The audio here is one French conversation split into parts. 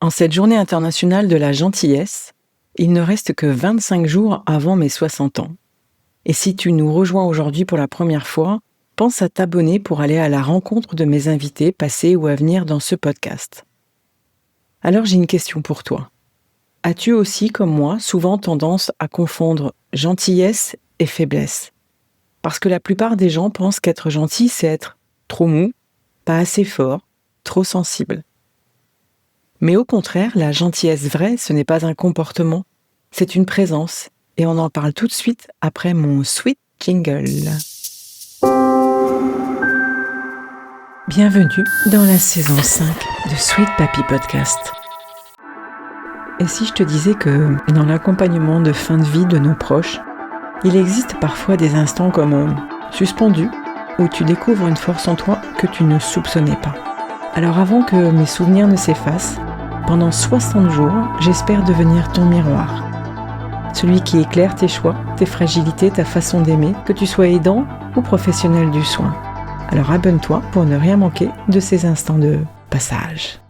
En cette journée internationale de la gentillesse, il ne reste que 25 jours avant mes 60 ans. Et si tu nous rejoins aujourd'hui pour la première fois, pense à t'abonner pour aller à la rencontre de mes invités passés ou à venir dans ce podcast. Alors j'ai une question pour toi. As-tu aussi, comme moi, souvent tendance à confondre gentillesse et faiblesse ? Parce que la plupart des gens pensent qu'être gentil, c'est être trop mou, pas assez fort, trop sensible. Mais au contraire, la gentillesse vraie, ce n'est pas un comportement, c'est une présence. Et on en parle tout de suite après mon sweet jingle. Bienvenue dans la saison 5 de Sweet Papy Podcast. Et si je te disais que dans l'accompagnement de fin de vie de nos proches, il existe parfois des instants comme suspendus, où tu découvres une force en toi que tu ne soupçonnais pas. Alors avant que mes souvenirs ne s'effacent, pendant 60 jours, j'espère devenir ton miroir. Celui qui éclaire tes choix, tes fragilités, ta façon d'aimer, que tu sois aidant ou professionnel du soin. Alors abonne-toi pour ne rien manquer de ces instants de passage.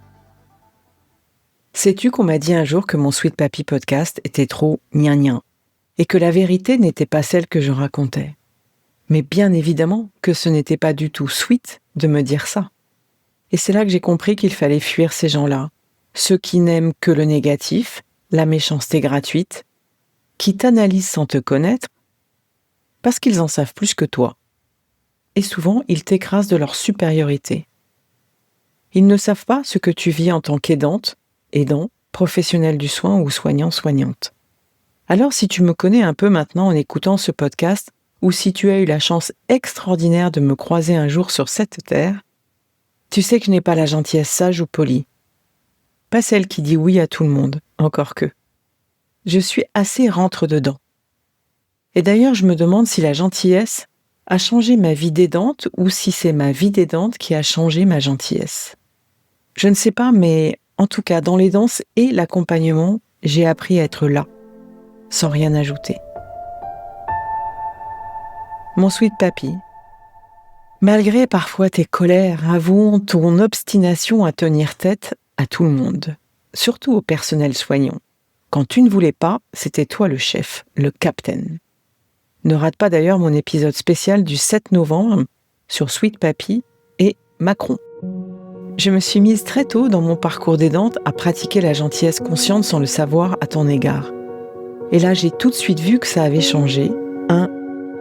Sais-tu qu'on m'a dit un jour que mon Sweet Papy podcast était trop gna et que la vérité n'était pas celle que je racontais. Mais bien évidemment que ce n'était pas du tout sweet de me dire ça. Et c'est là que j'ai compris qu'il fallait fuir ces gens-là, ceux qui n'aiment que le négatif, la méchanceté gratuite, qui t'analysent sans te connaître, parce qu'ils en savent plus que toi. Et souvent, ils t'écrasent de leur supériorité. Ils ne savent pas ce que tu vis en tant qu'aidante, aidant, professionnel du soin ou soignant-soignante. Alors si tu me connais un peu maintenant en écoutant ce podcast, ou si tu as eu la chance extraordinaire de me croiser un jour sur cette terre, tu sais que je n'ai pas la gentillesse sage ou polie. Pas celle qui dit oui à tout le monde, encore que. Je suis assez rentre-dedans. Et d'ailleurs, je me demande si la gentillesse a changé ma vie d'aidante ou si c'est ma vie d'aidante qui a changé ma gentillesse. Je ne sais pas, mais en tout cas, dans l'aidance et l'accompagnement, j'ai appris à être là, sans rien ajouter. Mon Sweet Papy, malgré parfois tes colères, avouons ton obstination à tenir tête à tout le monde, surtout au personnel soignant. Quand tu ne voulais pas, c'était toi le chef, le capitaine. Ne rate pas d'ailleurs mon épisode spécial du 7 novembre sur Sweet Papy et Macron. Je me suis mise très tôt dans mon parcours d'aidante à pratiquer la gentillesse consciente sans le savoir à ton égard. Et là, j'ai tout de suite vu que ça avait changé. 1.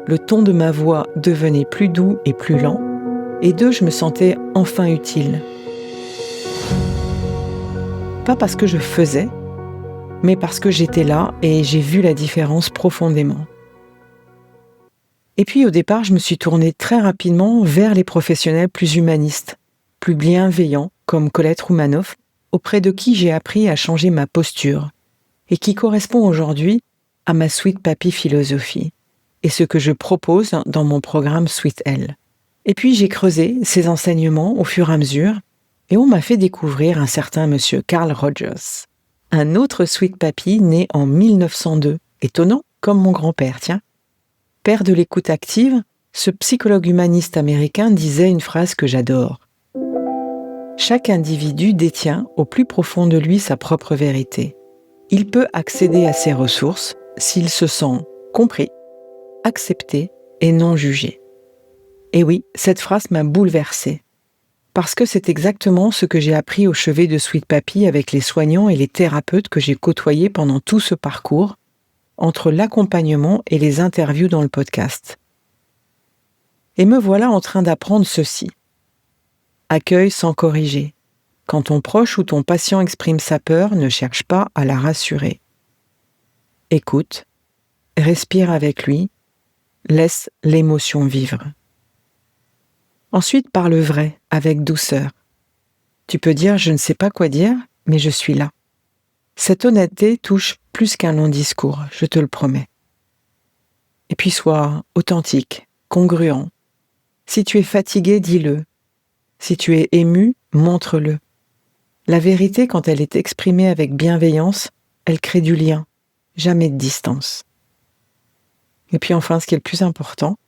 Le ton de ma voix devenait plus doux et plus lent. Et 2. Je me sentais enfin utile. Pas parce que je faisais, mais parce que j'étais là et j'ai vu la différence profondément. Et puis au départ, je me suis tournée très rapidement vers les professionnels plus humanistes, plus bienveillants, comme Colette Roumanoff, auprès de qui j'ai appris à changer ma posture, et qui correspond aujourd'hui à ma Sweet Papy philosophie, et ce que je propose dans mon programme Sweet Elle. Et puis j'ai creusé ces enseignements au fur et à mesure, et on m'a fait découvrir un certain monsieur Carl Rogers, un autre Sweet Papy né en 1902, étonnant comme mon grand-père, tiens. Père de l'écoute active, ce psychologue humaniste américain disait une phrase que j'adore. Chaque individu détient au plus profond de lui sa propre vérité. Il peut accéder à ses ressources s'il se sent compris, accepté et non jugé. Et oui, cette phrase m'a bouleversée. Parce que c'est exactement ce que j'ai appris au chevet de Sweet Papy avec les soignants et les thérapeutes que j'ai côtoyés pendant tout ce parcours, entre l'accompagnement et les interviews dans le podcast. Et me voilà en train d'apprendre ceci. Accueille sans corriger. Quand ton proche ou ton patient exprime sa peur, ne cherche pas à la rassurer. Écoute, respire avec lui, laisse l'émotion vivre. Ensuite, parle vrai, avec douceur. Tu peux dire « je ne sais pas quoi dire, mais je suis là ». Cette honnêteté touche plus qu'un long discours, je te le promets. Et puis sois authentique, congruent. Si tu es fatigué, dis-le. Si tu es ému, montre-le. La vérité, quand elle est exprimée avec bienveillance, elle crée du lien, jamais de distance. Et puis enfin, ce qui est le plus important,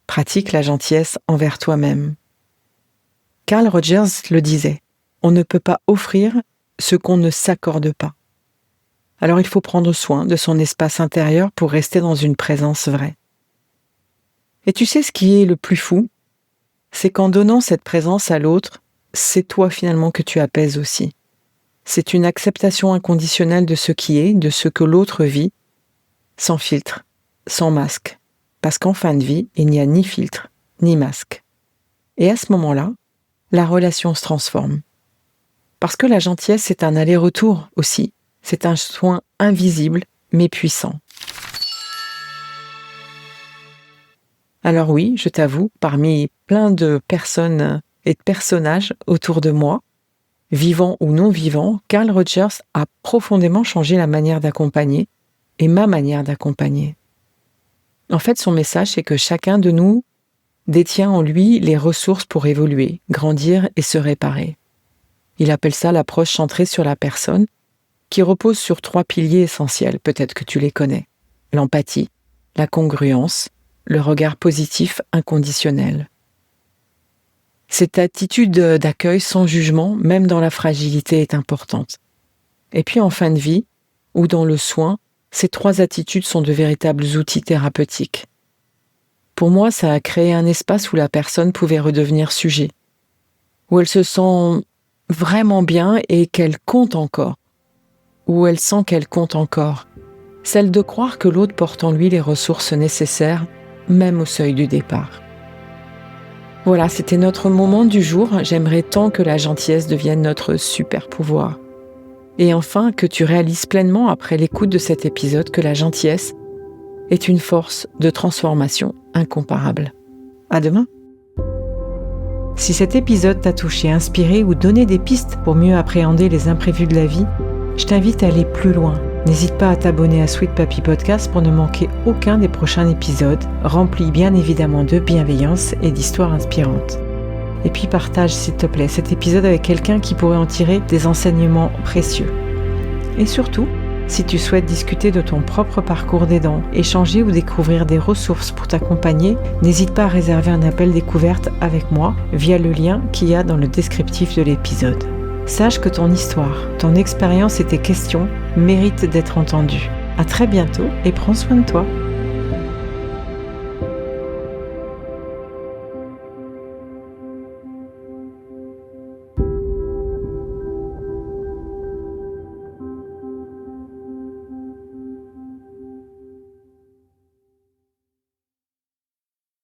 pratique la gentillesse envers toi-même. Carl Rogers le disait, on ne peut pas offrir ce qu'on ne s'accorde pas. Alors il faut prendre soin de son espace intérieur pour rester dans une présence vraie. Et tu sais ce qui est le plus fou? C'est qu'en donnant cette présence à l'autre, c'est toi finalement que tu apaises aussi. C'est une acceptation inconditionnelle de ce qui est, de ce que l'autre vit, sans filtre, sans masque. Parce qu'en fin de vie, il n'y a ni filtre, ni masque. Et à ce moment-là, la relation se transforme. Parce que la gentillesse, c'est un aller-retour aussi. C'est un soin invisible, mais puissant. Alors oui, je t'avoue, parmi plein de personnes et de personnages autour de moi, vivants ou non vivants, Carl Rogers a profondément changé la manière d'accompagner et ma manière d'accompagner. En fait, son message, c'est que chacun de nous détient en lui les ressources pour évoluer, grandir et se réparer. Il appelle ça l'approche centrée sur la personne, qui repose sur 3 piliers essentiels, peut-être que tu les connais. L'empathie, la congruence, le regard positif inconditionnel. Cette attitude d'accueil sans jugement, même dans la fragilité, est importante. Et puis en fin de vie, ou dans le soin, ces 3 attitudes sont de véritables outils thérapeutiques. Pour moi, ça a créé un espace où la personne pouvait redevenir sujet, où elle se sent vraiment bien et qu'elle compte encore, où elle sent qu'elle compte encore, celle de croire que l'autre porte en lui les ressources nécessaires, même au seuil du départ. Voilà, c'était notre moment du jour. J'aimerais tant que la gentillesse devienne notre super pouvoir. Et enfin, que tu réalises pleinement après l'écoute de cet épisode que la gentillesse est une force de transformation incomparable. À demain! Si cet épisode t'a touché, inspiré ou donné des pistes pour mieux appréhender les imprévus de la vie, je t'invite à aller plus loin. N'hésite pas à t'abonner à Sweet Papy Podcast pour ne manquer aucun des prochains épisodes, remplis bien évidemment de bienveillance et d'histoires inspirantes. Et puis partage s'il te plaît cet épisode avec quelqu'un qui pourrait en tirer des enseignements précieux. Et surtout, si tu souhaites discuter de ton propre parcours d'aidant, échanger ou découvrir des ressources pour t'accompagner, n'hésite pas à réserver un appel découverte avec moi via le lien qu'il y a dans le descriptif de l'épisode. Sache que ton histoire, ton expérience et tes questions méritent d'être entendues. À très bientôt et prends soin de toi.